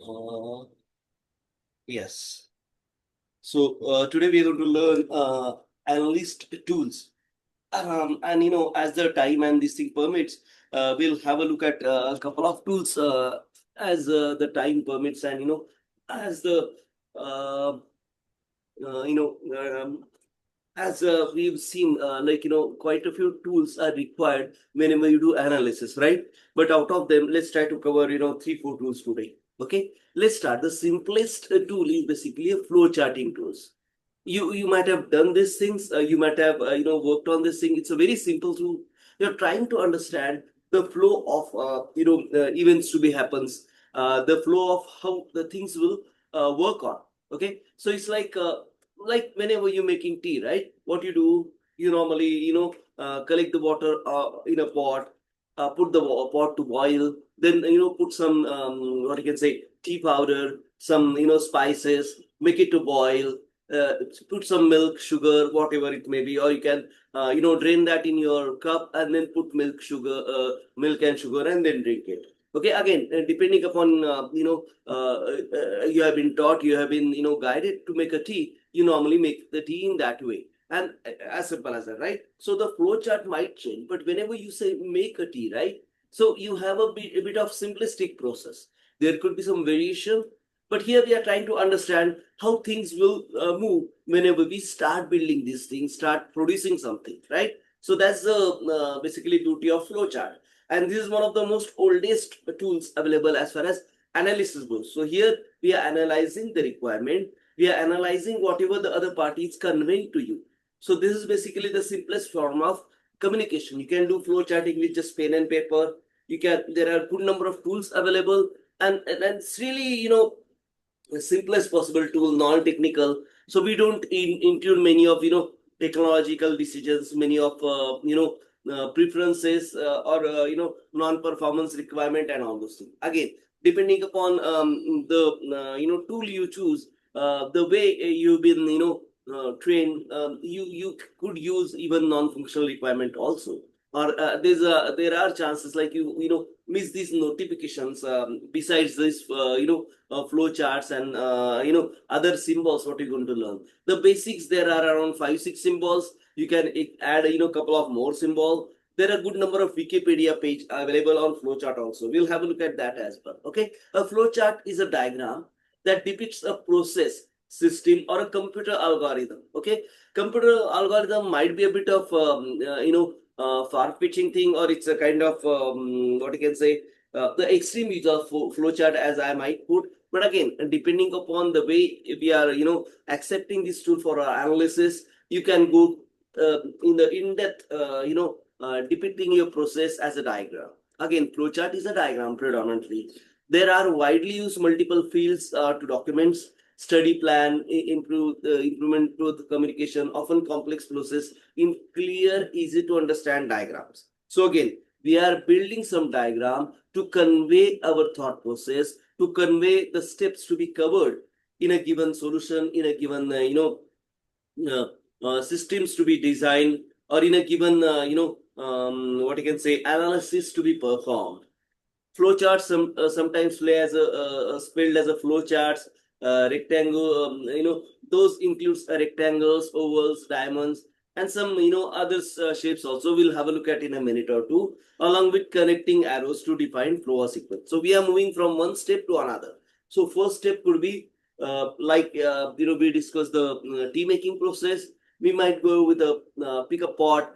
Uh, yes. So today we are going to learn analyst tools. And as the time and this thing permits, we'll have a look at a couple of tools as the time permits, and as the uh, uh, you know um, as we've seen, quite a few tools are required whenever you do analysis, right? But out of them, let's try to cover, three, four tools today. Okay, let's start. The simplest tool is basically a flow charting tools. You might have done these things. You might have, worked on this thing. It's a very simple tool. You're trying to understand the flow of, events to be happens, the flow of how the things will work on. Okay, so it's like whenever you're making tea, right? What you do, you normally, collect the water in a pot, put the pot to boil, then, put some, what you can say, tea powder, some, spices, make it to boil, uh, put some milk, sugar, whatever it may be, or you can, drain that in your cup and then put milk and sugar and then drink it. Okay, again, depending upon, you have been taught, you have been, guided to make a tea, you normally make the tea in that way. And as simple as that, right? So the flow chart might change, but whenever you say make a tea, right? So you have a bit of simplistic process. There could be some variation, but here we are trying to understand how things will move whenever we start building these things, start producing something, right? So that's the basically beauty of flowchart. And this is one of the most oldest tools available as far as analysis goes. So here we are analyzing the requirement, we are analyzing whatever the other party is conveying to you. So this is basically the simplest form of communication. You can do flow charting with just pen and paper. You can, there are good number of tools available, and it's really, the simplest possible tool, non-technical. So we don't include many of, technological decisions, many of, preferences, or non-performance requirement and all those things. Again, depending upon the tool you choose, the way you've been, trained, you could use even non-functional requirement also. Or there are chances like you miss these notifications. Besides this, flow charts and other symbols, what you're going to learn, the basics, there are around 5 6 symbols. You can add couple of more symbol. There are good number of Wikipedia page available on flowchart also. We'll have a look at that as well. Okay, a flowchart is a diagram that depicts a process, system, or a computer algorithm. Okay, computer algorithm might be a bit of far-fetching thing, or it's a kind of what you can say, the extreme use of flowchart, as I might put. But again, depending upon the way we are, accepting this tool for our analysis, you can go in the in-depth, depicting your process as a diagram. Again, flowchart is a diagram predominantly. There are widely used multiple fields to documents, study plan, improvement to the communication, often complex process in clear, easy to understand diagrams. So again, we are building some diagram to convey our thought process, to convey the steps to be covered in a given solution, in a given, systems to be designed, or in a given, what you can say, analysis to be performed. Flowcharts sometimes play as spelled as a flowcharts, rectangle. Those includes rectangles, ovals, diamonds, and some other shapes also. We'll have a look at in a minute or two, along with connecting arrows to define flow or sequence. So we are moving from one step to another. So first step could be we discussed the tea making process. We might go with a pick a pot,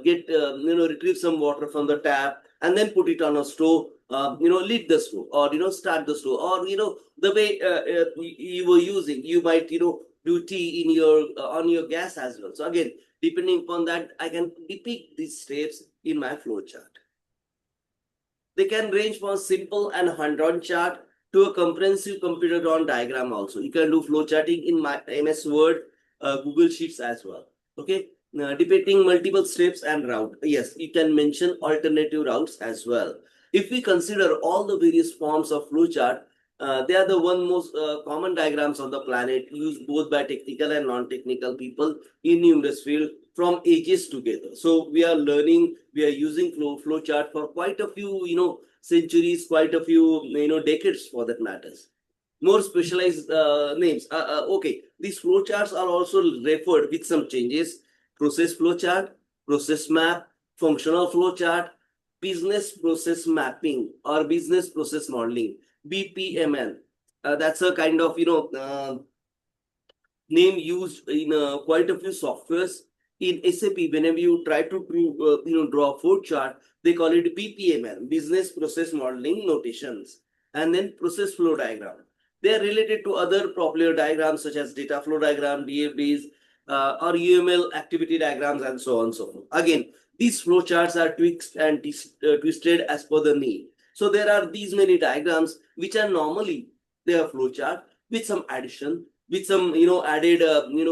get retrieve some water from the tap, and then put it on a stove, lead the stove, or start the stove, or the way you were using, you might do tea in your on your gas as well. So again, depending upon that, I can depict these steps in my flow chart. They can range from simple and hand-drawn chart to a comprehensive computer-drawn diagram also. You can do flow charting in my MS Word, Google Sheets as well. Okay, depicting multiple steps and route. Yes, you can mention alternative routes as well. If we consider all the various forms of flowchart, they are the one most common diagrams on the planet, used both by technical and non-technical people in numerous fields from ages together. So we are learning, we are using flowchart for quite a few centuries, quite a few decades for that matters. more specialized names. Okay, these flowcharts are also referred with some changes: process flowchart, process map, functional flowchart, business process mapping, or business process modeling, BPMN. That's a kind of name used in quite a few softwares. In SAP, whenever you try to draw a flow chart, they call it BPMN, Business Process Modeling Notations, and then Process Flow Diagram. They are related to other popular diagrams such as data flow diagram, DFDs, or UML activity diagrams, and so on and so forth. Again, these flow charts are tweaked and twisted as per the need. So there are these many diagrams which are normally their flow chart with some addition, with some added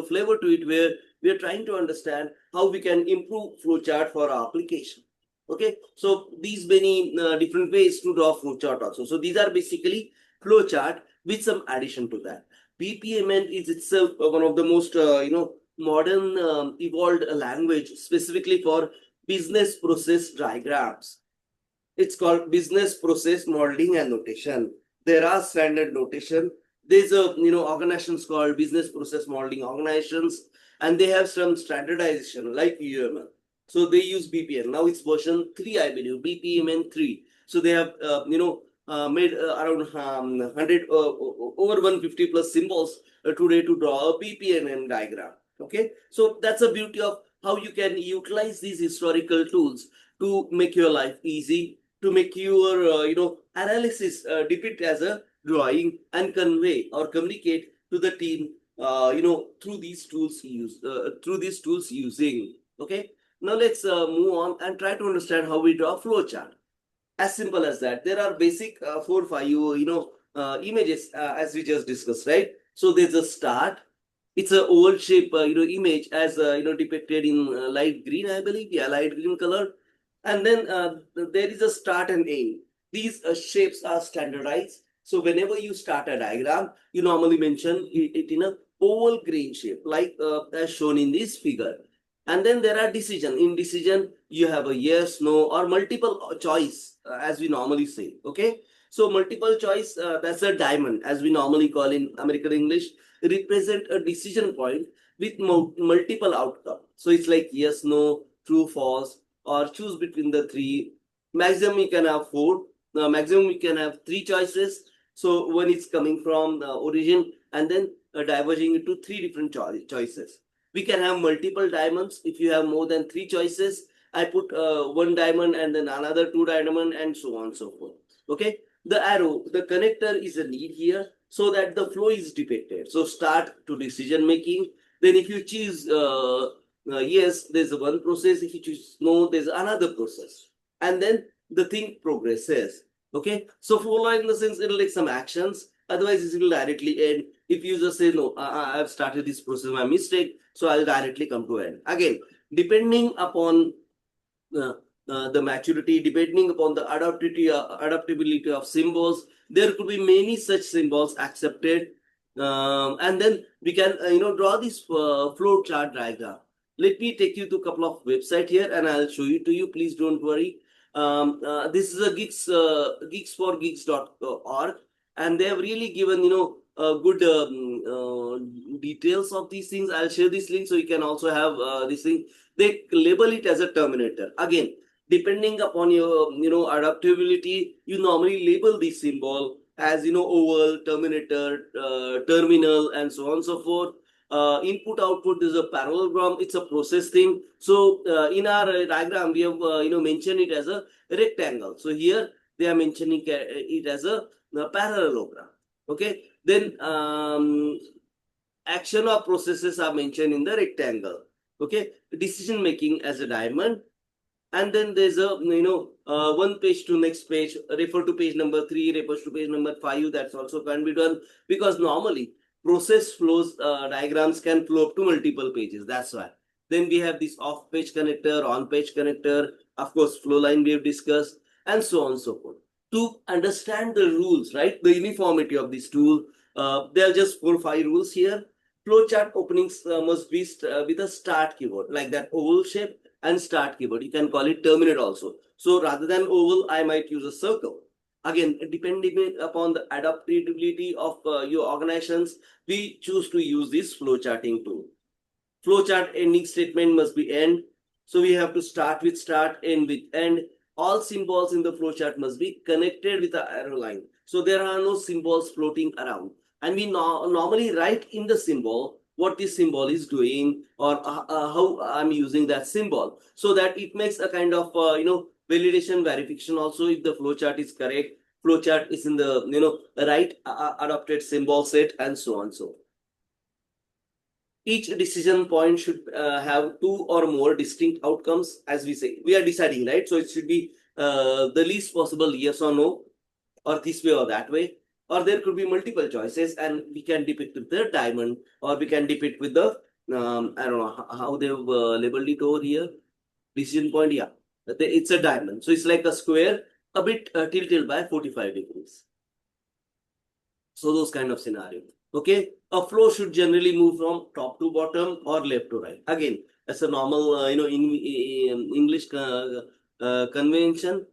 flavor to it, where we are trying to understand how we can improve flowchart for our application. Okay, so these many different ways to draw flowchart also. So these are basically flowchart with some addition to that. BPMN is itself one of the most modern evolved language specifically for business process diagrams. It's called business process modeling and notation. There are standard notation. There's a organizations called business process modeling organizations, and they have some standardization like UML. So they use BPM. Now it's version 3, I believe, BPMN 3. So they have made around 100 over 150 plus symbols today to draw a BPMN diagram. Okay, so that's the beauty of how you can utilize these historical tools to make your life easy, to make your analysis depict as a drawing and convey or communicate to the team through these tools using. Okay, now let's move on and try to understand how we draw flowchart. As simple as that. There are basic 4 5 images as we just discussed, right? So there's a start. It's a oval shape image as depicted in light green, I believe. Yeah, light green color. And then there is a start and end. These shapes are standardized. So whenever you start a diagram, you normally mention it in a oval green shape, like as shown in this figure. And then there are decision. In decision, you have a yes, no, or multiple choice, as we normally say. Okay. So multiple choice, that's a diamond, as we normally call in American English, represent a decision point with multiple outcome. So it's like yes, no, true, false, or choose between the three. Maximum you can have 4. Maximum you can have 3 choices. So when it's coming from the origin and then diverging into 3 different choices. We can have multiple diamonds. If you have more than 3 choices, I put 1 diamond and then another 2 diamond and so on and so forth. Okay. The arrow, the connector is a lead here so that the flow is depicted. So start to decision making. Then if you choose yes, there's one process. If you choose no, there's another process. And then the thing progresses. Okay. So follow in the sense it'll take some actions. Otherwise, it will directly end. If you just say, no, I've started this process, my mistake, so I'll directly come to end. Again, depending upon the maturity, depending upon the adaptability of symbols, there could be many such symbols accepted. And then we can, draw this flow chart diagram. Let me take you to a couple of websites here and I'll show it to you. Please don't worry. This is a geeks4geeks.org, and they have really given good details of these things. I'll share this link so you can also have this thing. They label it as a terminator. Again, depending upon your adaptability, you normally label this symbol as oval, terminator, terminal, and so on and so forth. Input output is a parallelogram. It's a process thing. So in our diagram, we have mentioned it as a rectangle. So here they are mentioning it as a parallelogram. Okay. Then action or processes are mentioned in the rectangle. Okay. Decision making as a diamond. And then there's a one page to next page, refer to page number 3, refers to page number 5. That's also can be done because normally process flows diagrams can flow up to multiple pages. That's why. Then we have this off page connector, on page connector, of course flow line we have discussed, and so on and so forth. To understand the rules, right, the uniformity of this tool, there are just 4 5 rules here. Flowchart openings must be with a start keyword, like that oval shape, and start keyword. You can call it terminate also. So rather than oval, I might use a circle. Again, depending upon the adaptability of your organizations, we choose to use this flowcharting tool. Flowchart ending statement must be end. So we have to start with start, end with end. All symbols in the flowchart must be connected with the arrow line. So there are no symbols floating around. And we normally write in the symbol what this symbol is doing, or how I'm using that symbol, so that it makes a kind of validation verification also if the flowchart is correct, flowchart is in the right adopted symbol set, and so on. So each decision point should have two or more distinct outcomes. As we say, we are deciding, right? So it should be the least possible yes or no, or this way or that way, or there could be multiple choices, and we can depict with the diamond, or we can depict with the I don't know how they've labeled it over here, decision point. Yeah, it's a diamond, so it's like a square, a bit tilted by 45 degrees. So those kind of scenarios. Okay, a flow should generally move from top to bottom or left to right. Again, as a normal, in English convention,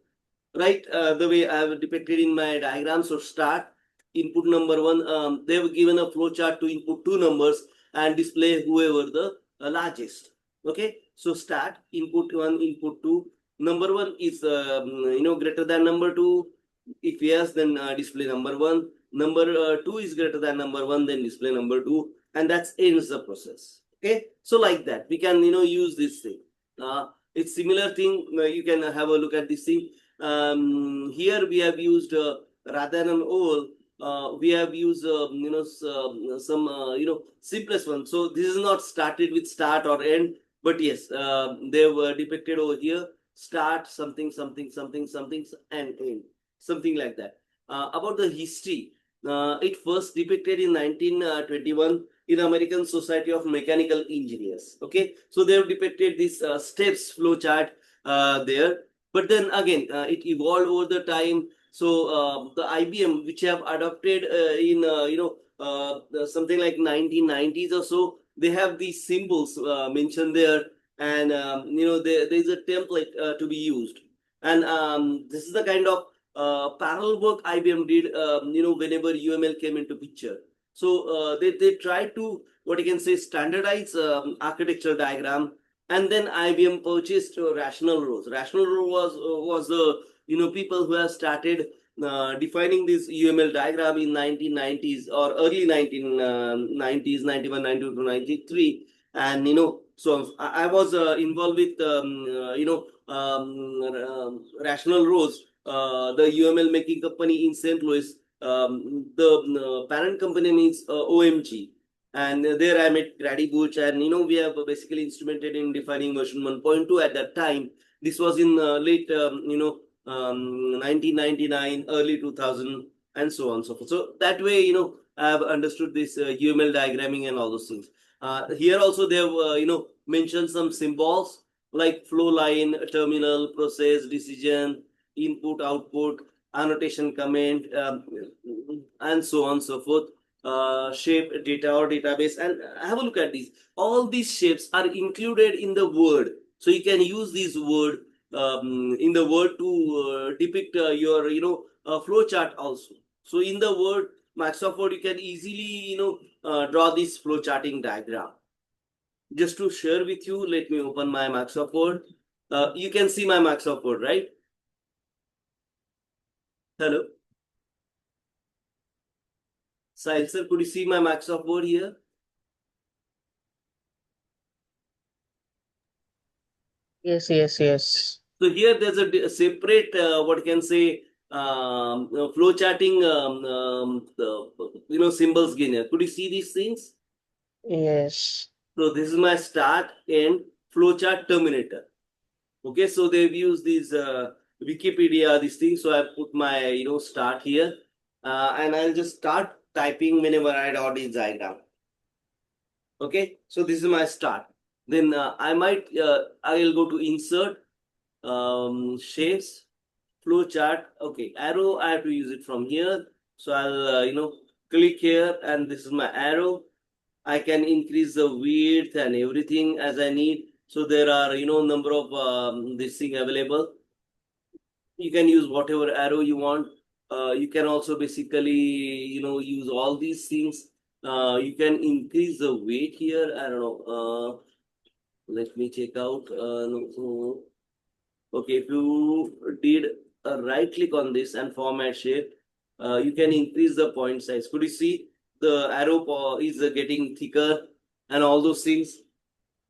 right? The way I have depicted in my diagram. So start, input number one. They have given a flow chart to input two numbers and display whoever the largest. Okay, so start, input one, input two. Number one is greater than number two. If yes, then display number one. Number two is greater than number one, then display number two, and that's ends the process. Okay, so like that we can use this thing. It's similar thing. You can have a look at this thing. Here we have used rather than all, we have used some simplest one. So this is not started with start or end, but yes, they were depicted over here: start something something something something and end, something like that. About the history, it first depicted in 1921 in American Society of Mechanical Engineers. Okay, so they have depicted this steps flow chart there. But then again, it evolved over the time. So the IBM, which have adopted in something like 1990s or so, they have these symbols mentioned there, and there is a template to be used. And this is the kind of parallel work IBM did, whenever UML came into picture. So they tried to, what you can say, standardize architecture diagram, and then IBM purchased Rational Rows. Rational Row was the people who have started defining this UML diagram in 1990s or early 1990s, 91, 92 to 93, and so I was involved with Rational Rows, the UML making company in St. Louis. The parent company means OMG, and there I met Grady Butch, and we have basically instrumented in defining version 1.2 at that time. This was in late 1999, early 2000, and so on and so forth. So that way, I have understood this UML diagramming and all those things. Here also they have mentioned some symbols like flow line, terminal, process, decision, input, output, annotation, comment, and so on and so forth. Shape, data or database, and have a look at these. All these shapes are included in the word, so you can use this word in the word to depict your flow chart also. So in the word, Microsoft Word, you can easily draw this flow charting diagram. Just to share with you, let me open my Microsoft Word. You can see my Microsoft Word, right? Hello. Sahil sir, could you see my Microsoft Word here? Yes, yes, yes. So here there's a separate, what you can say, flow charting, symbols here. Could you see these things? Yes. So this is my start, end, flowchart, terminator. Okay, so they've used these Wikipedia, these things. So I put my start here, and I'll just start typing whenever I draw this diagram. Okay, so this is my start. Then I'll go to insert, shapes, flow chart. Okay, arrow, I have to use it from here. So I'll click here, and this is my arrow. I can increase the width and everything as I need. So there are number of this thing available. You can use whatever arrow you want. you can also basically, use all these things. You can increase the weight here. I don't know. Let me check out. No. Okay, if you did a right click on this and format shape, you can increase the point size. Could you see the arrow is getting thicker and all those things?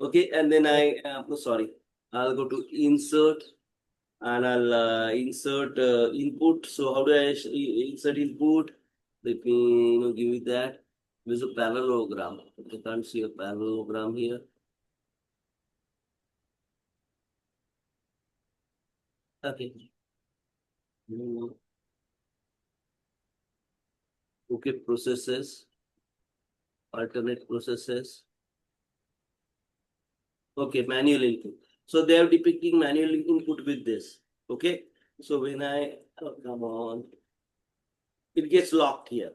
Okay, and then no, sorry, I'll go to insert and I'll insert input. So how do I insert input? Let me give it that. There's a parallelogram. I can't see a parallelogram here. Okay. Mm, okay, processes, alternate processes. Okay, manual input. So they are depicting manual input with this. Okay. So when come on, it gets locked here.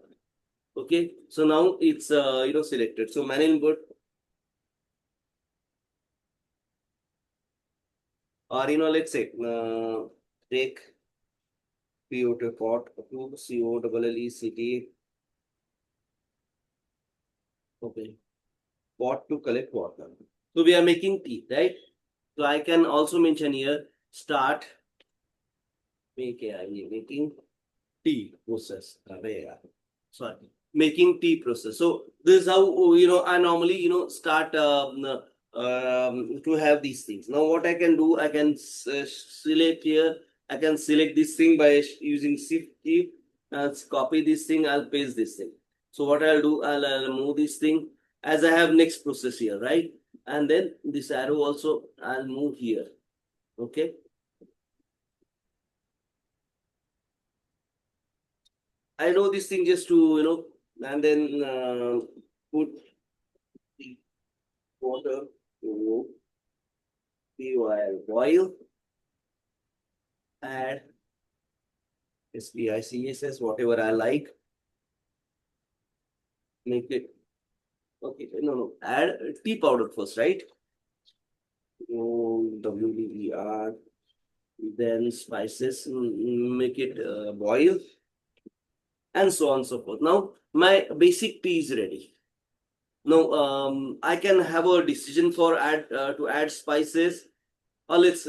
Okay. So now it's selected. So manual input, or let's say take PO2 pot to COLLECT. Okay. Pot to collect water. So we are making tea, right? So I can also mention here start making tea process. Sorry, making tea process. So this is how I normally start to have these things. Now what I can do, I can select here. I can select this thing by using shift key. I'll copy this thing. I'll paste this thing. So what I'll do, I'll move this thing as I have next process here, right? And then this arrow also I'll move here. Okay. I know this thing just to and then put the water to boil, add SPICSS, whatever I like, make it okay. No, add tea powder first, right? WDER, then spices, make it boil, and so on and so forth. Now my basic tea is ready. Now I can have a decision for add to add spices, or let's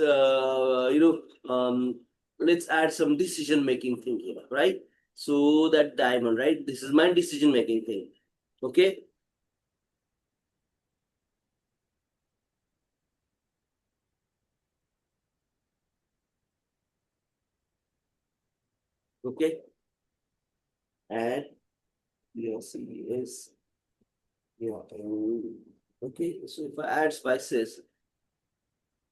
add some decision making thing here, right? So that diamond, right? This is my decision making thing. Okay. Okay. Add yes, yes, yeah. Okay. So if I add spices,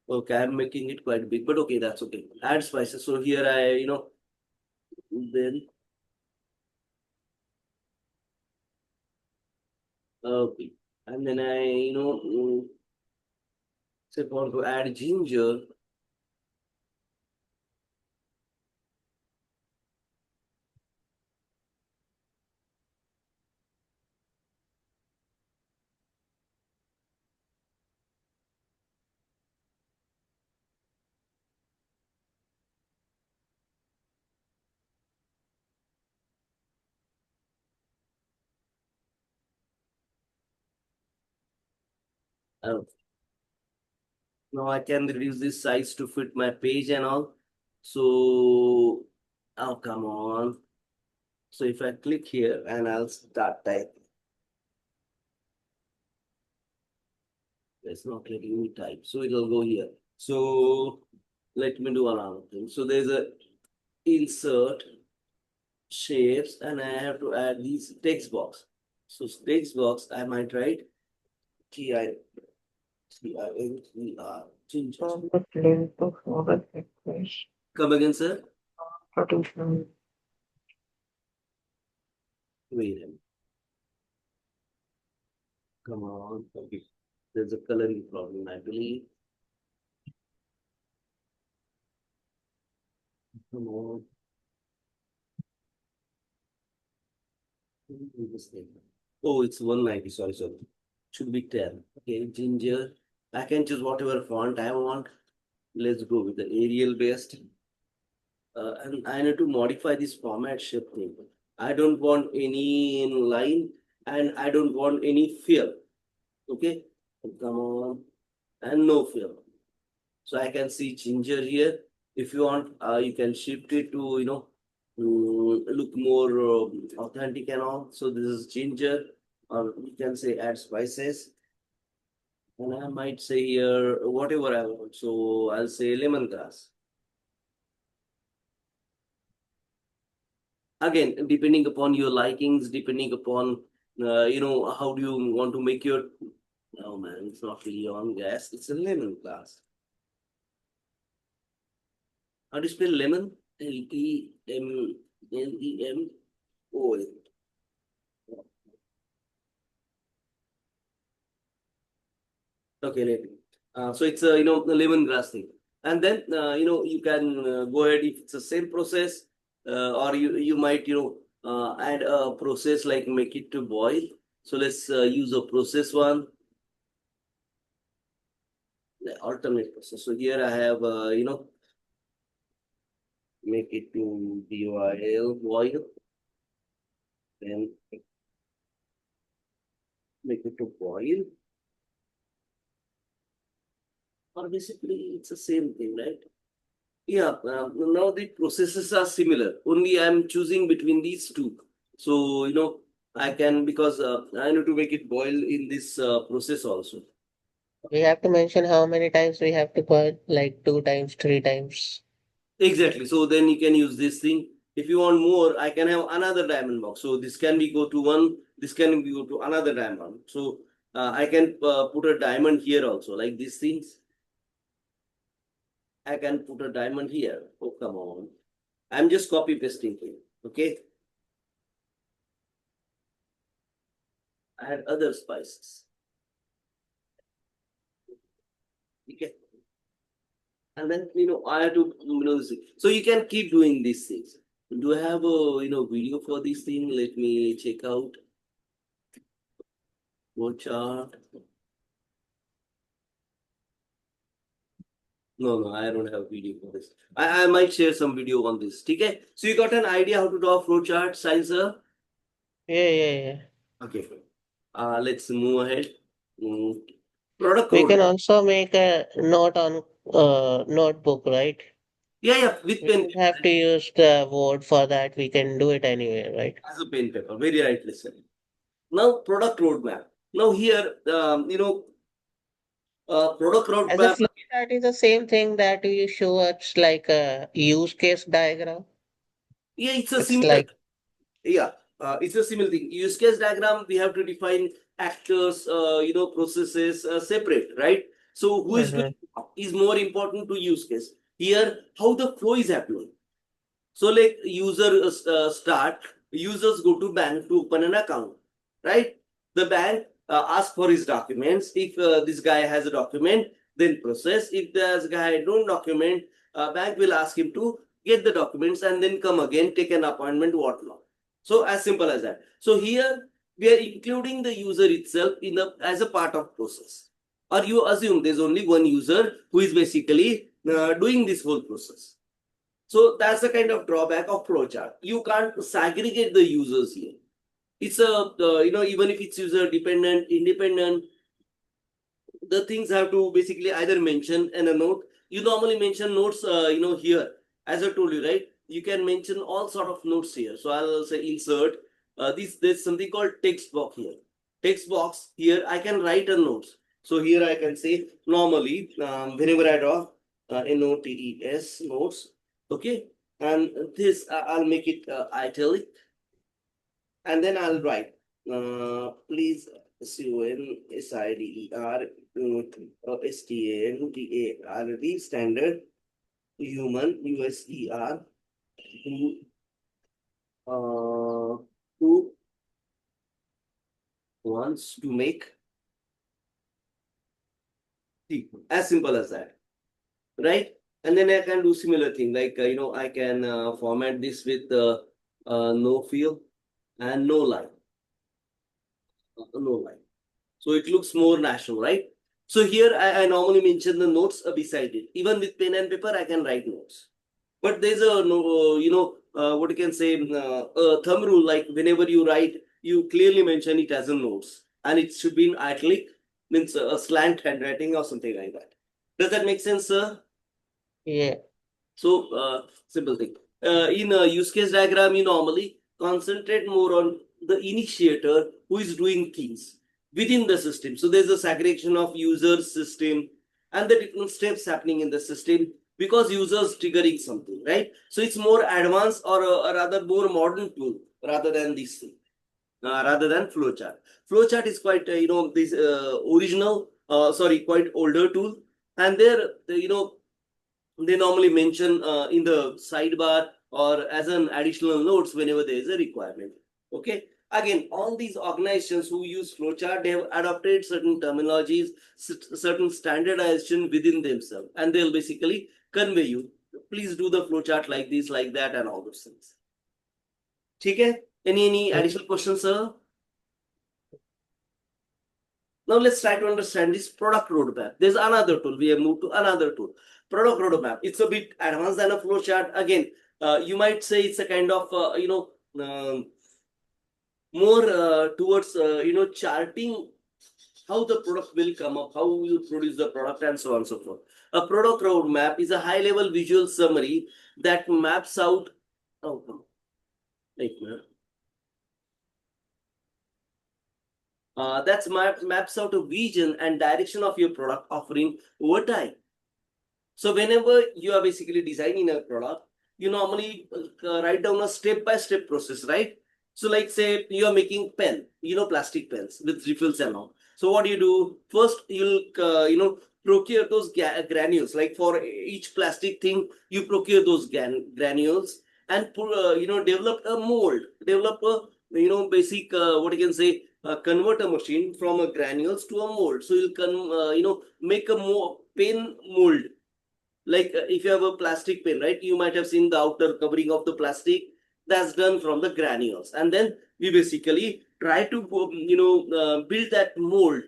okay, I'm making it quite big, but okay, that's okay. Add spices. So here I, then okay, and then I, say want to add ginger. Uh, Now I can reduce this size to fit my page and all. So, oh, come on. So if I click here and I'll start type, it's not letting me type. So it'll go here. So let me do another thing. So there's a insert shapes and I have to add these text box. So text box, I might write TINTER. Forward link to forward request. Come again, sir. Traditional. Wait a minute. Come on. Okay. There's a coloring problem, I believe. Come on. This thing. Oh, it's 190. Sorry. Should be 10. Okay, ginger. I can choose whatever font I want. Let's go with the Arial based. and I need to modify this format shift thing. I don't want any in line and I don't want any fill. Okay, come on, and no fill. So I can see ginger here. If you want, you can shift it to, look more authentic and all. So this is ginger, or you can say add spices. And I might say here whatever I want. So I'll say lemongrass. Again, depending upon your likings, depending upon how do you want to make your. Oh man, it's not really on gas. It's a lemongrass. How do you spell lemon? Lemon. Okay, right. So it's a the lemongrass thing, and then you can go ahead if it's the same process, or you might add a process like make it to boil. So let's use a process one, the alternate process. So here I have make it to boil, then make it to boil, or basically it's the same thing, right? Yeah, now the processes are similar. Only I'm choosing between these two. So, I can, because I need to make it boil in this process also. We have to mention how many times we have to put, like 2 times, 3 times. Exactly. So then you can use this thing. If you want more, I can have another diamond box. So this can be go to one, this can be go to another diamond. So I can put a diamond here also, like these things. I can put a diamond here. Oh, come on. I'm just copy pasting here. Okay. Add other spices. Okay. And then I have to this thing. So you can keep doing these things. Do I have a video for this thing? Let me check out. Go chart. No, I don't have video for this. I might share some video on this. Okay. So you got an idea how to draw flow chart, Sciencer? Yeah, yeah, yeah. Okay. Let's move ahead. Mm, Product We can roadmap. also make a note on notebook, right? Yeah, with We pen don't have paper, to use the word for that. We can do it anyway, right? as a pen paper. Very right, listen. Now product roadmap. Now here, product As a roadmap. flow chart is the same thing that you show us like a use case diagram. Yeah, it's a It's similar. like, Yeah, it's a similar thing. Use case diagram, we have to define actors, processes separate, right? So who is doing uh is more important to use case. Here, how the flow is happening. So like start, users go to bank to open an account, right? The bank asks for his documents. If this guy has a document, then process. If this guy don't document, bank will ask him to get the documents and then come again, take an appointment, whatnot. So as simple as that. So here we are including the user itself in the as a part of process. Or you assume there's only one user who is basically doing this whole process. So that's the kind of drawback of flowchart. You can't segregate the users here. It's a even if it's user dependent, independent, the things have to basically either mention in a note. You normally mention notes, here. As I told you, right? You can mention all sort of notes here. So I'll say insert. There's something called text box here. Text box here. I can write a notes. So here I can say normally whenever I draw notes notes. Okay, and this I'll make it italic, and then I'll write please CONSIDER standard human USER who wants to make T. As simple as that, right? And then I can do similar thing like I can format this with no field and no line. So it looks more natural, right? So here I normally mention the notes beside it. Even with pen and paper, I can write notes. But there's a no, what you can say, a thumb rule, like whenever you write, you clearly mention it as a notes, and it should be in italic, means a slant handwriting or something like that. Does that make sense, sir? Yeah. So, simple thing. In a use case diagram, you normally concentrate more on the initiator who is doing things within the system. So there's a segregation of user, system, and the different steps happening in the system because users triggering something, right? So it's more advanced or rather more modern tool rather than this thing, rather than flowchart. Flowchart is quite, this original, sorry, quite older tool, and there, they normally mention in the sidebar or as an additional notes whenever there is a requirement. Okay. Again, all these organizations who use flowchart, they have adopted certain terminologies, certain standardization within themselves, and they'll basically convey you. Please do the flowchart like this, like that, and all those things. Okay. Any additional questions, sir? Now let's try to understand this product roadmap. There's another tool. We have moved to another tool. Product roadmap. It's a bit advanced than a flowchart. Again, you might say it's a kind of more towards charting how the product will come up, how you produce the product, and so on and so forth. A product roadmap is a high-level visual summary that maps out. Oh, wait a minute. That's maps out a vision and direction of your product offering over time. So whenever you are basically designing a product, you normally write down a step-by-step process, right? So like say you are making pen, plastic pens with refills and all. So what do you do? First, you'll, procure those granules. Like for each plastic thing, you procure those granules and, develop a mold, develop a, basic, what you can say, convert a machine from a granules to a mold. So you'll, make a pen mold, like if you have a plastic pen, right, you might have seen the outer covering of the plastic that's done from the granules, and then we basically try to build that mold,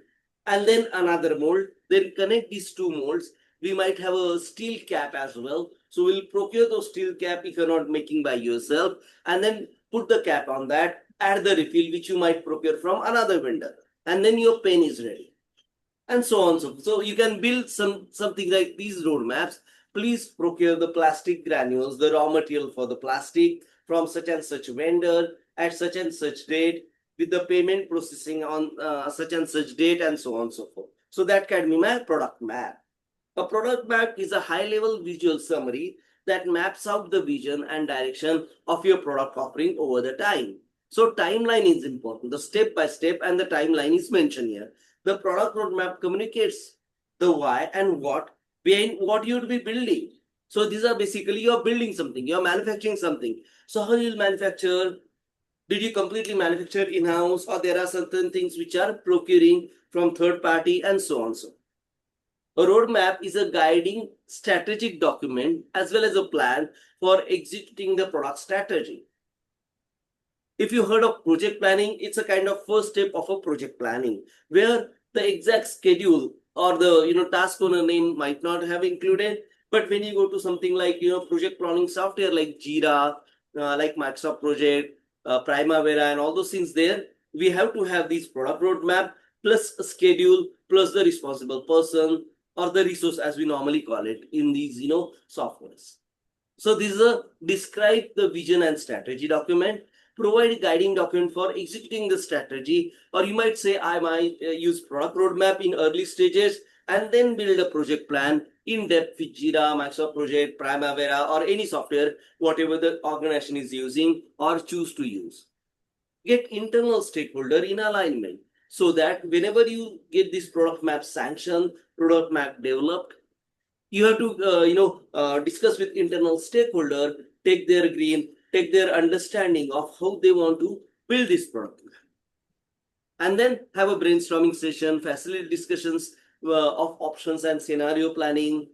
and then another mold, then connect these two molds. We might have a steel cap as well, so we'll procure those steel cap if you're not making by yourself, and then put the cap on that, add the refill which you might procure from another vendor, and then your pen is ready, and so on. So you can build something like these roadmaps. Please procure the plastic granules, the raw material for the plastic from such and such vendor at such and such date, with the payment processing on such and such date, and so on and so forth. So that can be my product map. A product map is a high-level visual summary that maps out the vision and direction of your product offering over the time. So timeline is important. The step by step and the timeline is mentioned here. The product roadmap communicates the why and what behind what you'll be building. So these are basically you're building something, you're manufacturing something. So how you'll manufacture? Did you completely manufacture in-house, or there are certain things which are procuring from third party, and so on so. A roadmap is a guiding strategic document as well as a plan for executing the product strategy. If you heard of project planning, it's a kind of first step of a project planning where the exact schedule or the task owner name might not have included. But when you go to something like project planning software like Jira, like Microsoft Project, Primavera, and all those things there, we have to have this product roadmap plus a schedule plus the responsible person or the resource as we normally call it in these softwares. So this is a describe the vision and strategy document, provide a guiding document for executing the strategy, or you might say I might use product roadmap in early stages and then build a project plan in depth with Jira, Microsoft Project, Primavera, or any software, whatever the organization is using or choose to use. Get internal stakeholder in alignment so that whenever you get this product map sanctioned, product map developed, you have to discuss with internal stakeholder, take their green, take their understanding of how they want to build this product, and then have a brainstorming session, facilitate discussions of options and scenario planning,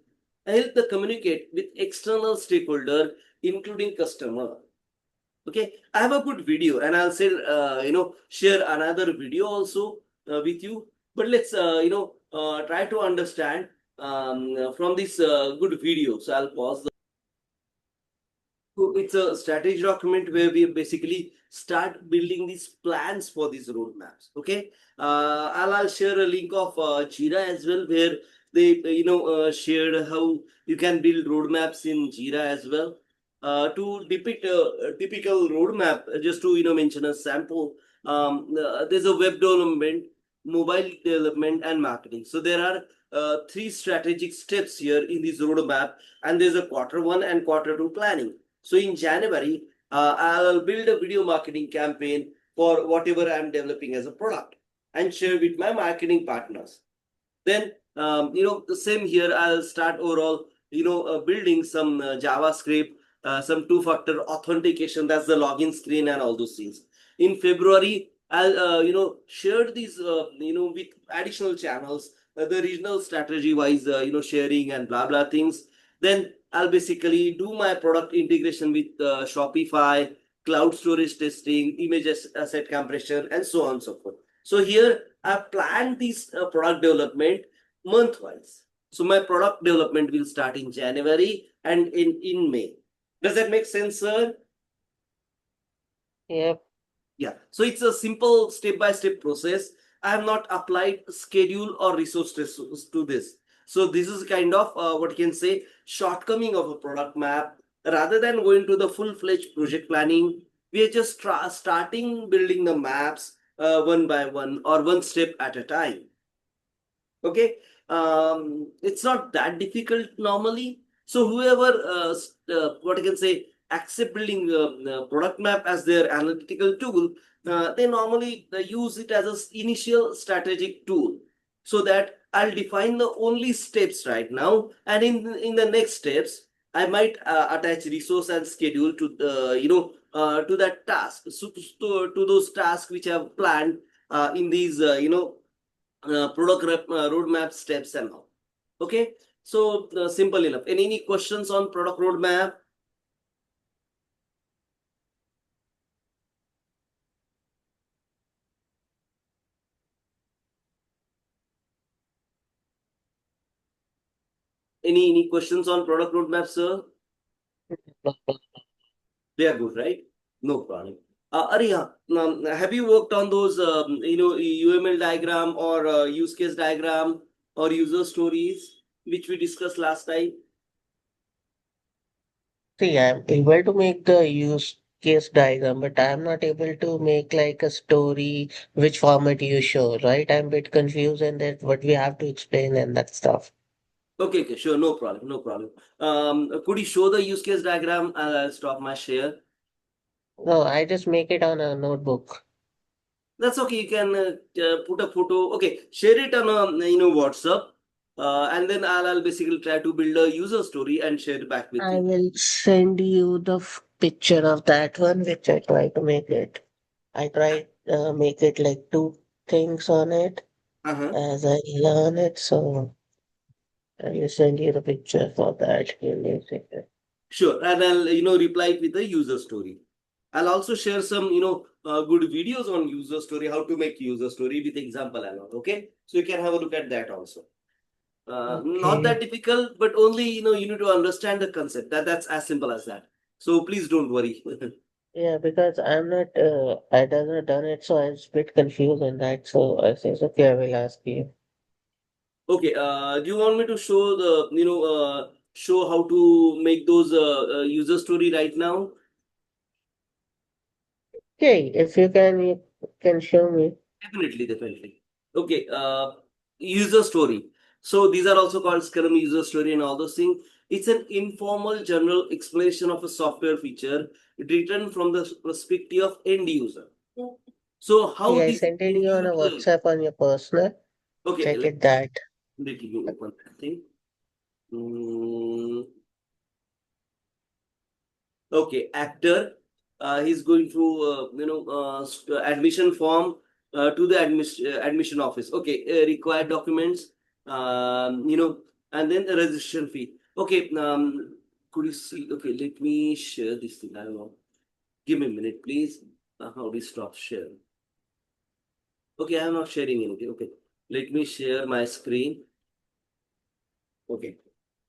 help the communicate with external stakeholder including customer. Okay, I have a good video and I'll say share another video also with you, but let's try to understand from this good video. So I'll pause it's a strategy document where we basically start building these plans for these roadmaps. Okay, I'll share a link of Jira as well, where they shared how you can build roadmaps in Jira as well. To depict a typical roadmap, just to mention a sample, there's a web development, mobile development, and marketing. So there are three strategic steps here in this roadmap, and there's a quarter 1 and quarter 2 planning. So in January, I'll build a video marketing campaign for whatever I'm developing as a product and share with my marketing partners. Then, the same here, I'll start overall, building some JavaScript, some two-factor authentication, that's the login screen and all those things. In February, I'll, share these, with additional channels, the regional strategy wise, sharing and blah, blah things. Then I'll basically do my product integration with Shopify, cloud storage testing, image asset compression, and so on and so forth. So here I've planned this product development month-wise. So my product development will start in January and in May. Does that make sense, sir? Yep. Yeah. So it's a simple step-by-step process. I have not applied schedule or resource to this. So this is kind of what you can say shortcoming of a product map. Rather than going to the full-fledged project planning, we are just starting building the maps one by one or one step at a time. Okay, it's not that difficult normally. So whoever what I can say accept building product map as their analytical tool, they normally use it as an initial strategic tool, so that I'll define the only steps right now, and in the next steps I might attach resource and schedule to the to that task, so to those tasks which I have planned in these product roadmap steps and all. Okay, so simple enough. Any questions on product roadmap? Any questions on product roadmap, sir? They are good, right? No problem. Ariha, have you worked on those UML diagram or use case diagram or user stories which we discussed last time? See, I'm able to make the use case diagram, but I'm not able to make like a story, which format you show, right? I'm a bit confused and that what we have to explain and that stuff. Okay, sure, no problem, no problem. Could you show the use case diagram? I'll stop my share. No, I just make it on a notebook. That's okay. You can put a photo. Okay, share it on WhatsApp, and then I'll basically try to build a user story and share it back with I you. will send you the picture of that one, which I try to make it. I try make it like two things on it Uh-huh. as I learn it. So I will send you the picture for that. Give me a second. Sure, and I'll reply with the user story. I'll also share some good videos on user story, how to make user story with example and all. Okay, so you can have a look at that also. Not that Okay. difficult, but only you need to understand the concept. That's as simple as that. So please don't worry. Yeah, because I'm not, I doesn't done it, so I was a bit confused on that. So I says, okay, I will ask you. Okay, do you want me to show the, show how to make those user story right now? Okay, if you can show me. Definitely, definitely. Okay, user story. So these are also called Scrum user story and all those things. It's an informal general explanation of a software feature written from the perspective of end user. So See, how I this sent it end you on a user, WhatsApp on your personal. okay, Check it that. let me open that thing. Mm, okay, actor. He's going through, admission form to the admission office. Okay, required documents, and then the registration fee. Okay, could you see? Okay, let me share this thing. I don't know. Give me a minute, please. How do we stop share? Okay, I'm not sharing anything. Okay, let me share my screen. Okay.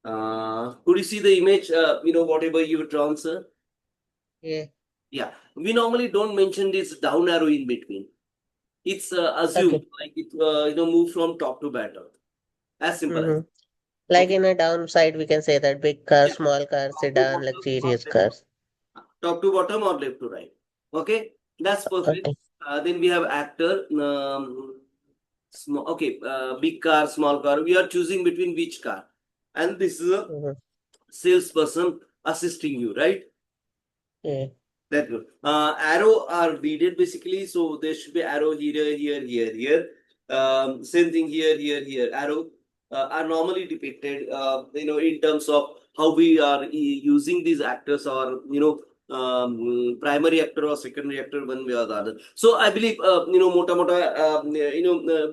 Could you see the image? Whatever you drawn, sir. Yeah. Yeah, we normally don't mention this down arrow in between. It's assumed Okay. like it move from top to bottom. As simple as Mm-hmm. Like okay. in a downside, we can say that big cars, Yeah, small cars, top to sedan, bottom or luxurious left to cars. top to bottom or left to right. Okay, that's perfect. Okay. Then we have actor. Small, okay, big car, small car. We are choosing between which car, and this is a Mm-hmm. salesperson assisting you, right? Yeah. That good. Arrow are needed basically, so there should be arrow here, here, here, here. Same thing here, here, here. Arrow are normally depicted, in terms of how we are using these actors, or primary actor or secondary actor, one way or the other. So I believe, mota mota,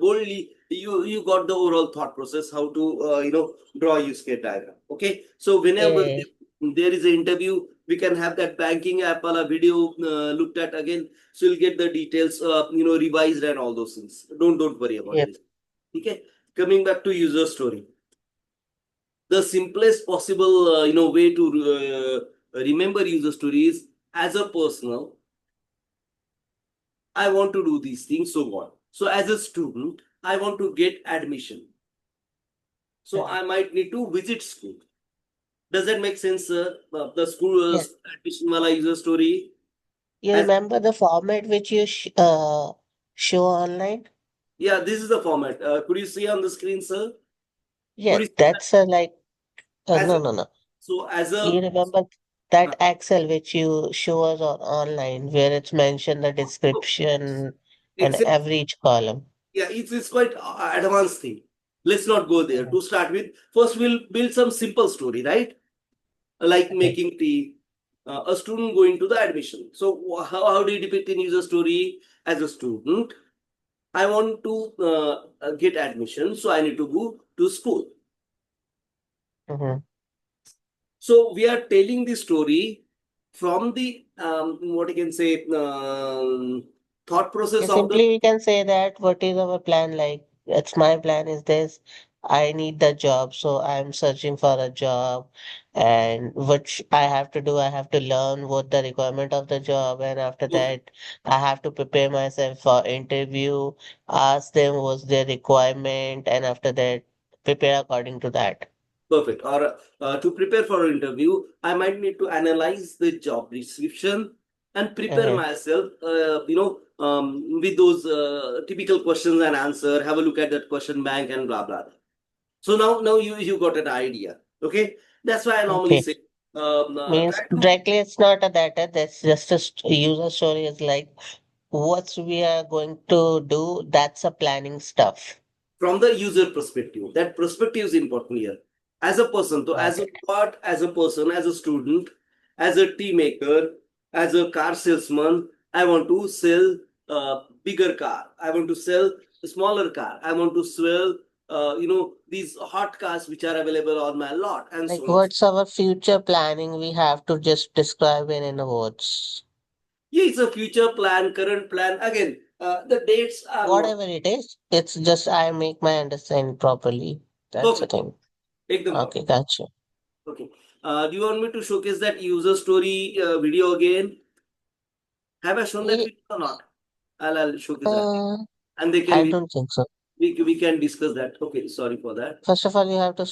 boldly, you got the overall thought process how to draw a use case diagram. Okay, so whenever Yeah. there is an interview, we can have that banking app wala video looked at again, so you'll get the details revised and all those things. Don't worry about Yep. this. Okay, coming back to user story, the simplest possible way to remember user stories. As a personal, I want to do these things, so on. So as a student, I want to get admission, so I might need to visit school. Does that make sense, the school Yeah. admission wala user story? You As remember the format which you show online? Yeah, this is the format. Could you see on the screen, sir? Yeah, Could you see that? that's like As no, a, no, no. so as You a remember uh, that Excel which you show us on online where it's mentioned the so description and Excel, every each column. yeah, it's quite advanced thing. Let's not go there. Mhm. To start with, first we'll build some simple story, right? Like Okay. making tea, a student going to the admission. So how do you depict in user story? As a student, I want to get admission, so I need to go to school. Mm-hmm. So we are telling the story from the what you can say, thought Yeah, process of the simply we can say that what is our plan like? It's my plan is this. I need the job, so I'm searching for a job. And I have to do, I have to learn what the requirement of the job, and after perfect, that, I have to prepare myself for interview, ask them what's their requirement, and after that, prepare according to that. perfect. Or to prepare for an interview, I might need to analyze the job description and prepare Uh-huh. myself. With those typical questions and answer. Have a look at that question bank and blah blah. So now you got an idea. Okay, that's why I normally Okay. say Means try to directly it's not a data, that's just a user story is like what we are going to do, that's a planning stuff. from the user perspective. That perspective is important here. As a person, so Got as a it. part, as a person, as a student, as a tea maker, as a car salesman, I want to sell a bigger car. I want to sell a smaller car. I want to sell, these hot cars which are available on my lot, and so Like on. what's our future planning? We have to just describe it in words. Yeah, it's a future plan, current plan. Again, the dates are not Whatever it is, it's just I make my understanding properly. That's the perfect. thing. Ekdam Okay, perfect. gotcha. Okay. Do you want me to showcase that user story video again? Have I shown that Eh, video or not? I'll showcase that. Uh, And they can I don't think so. we can discuss that. Okay, sorry for that. First of all, you have to